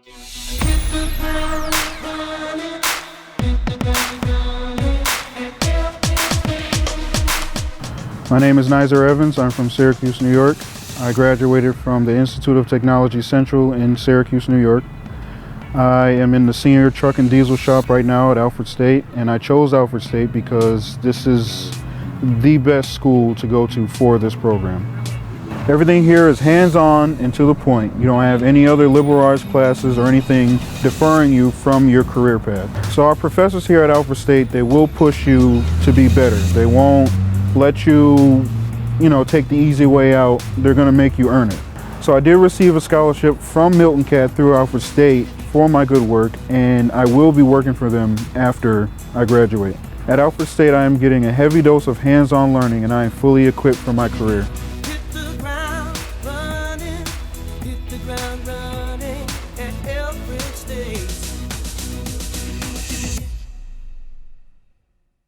My name is Nizer Evans. I'm from Syracuse, New York. I graduated from the Institute of Technology Central in Syracuse, New York. I am in the senior truck and diesel shop right now at Alfred State, and I chose Alfred State because this is the best school to go to for this program. Everything here is hands-on and to the point. You don't have any other liberal arts classes or anything deferring you from your career path. So our professors here at Alfred State, they will push you to be better. They won't let you, take the easy way out. They're going to make you earn it. So I did receive a scholarship from Milton Cat through Alfred State for my good work, and I will be working for them after I graduate. At Alfred State, I am getting a heavy dose of hands-on learning, and I am fully equipped for my career. Hit the ground running at Alfred State.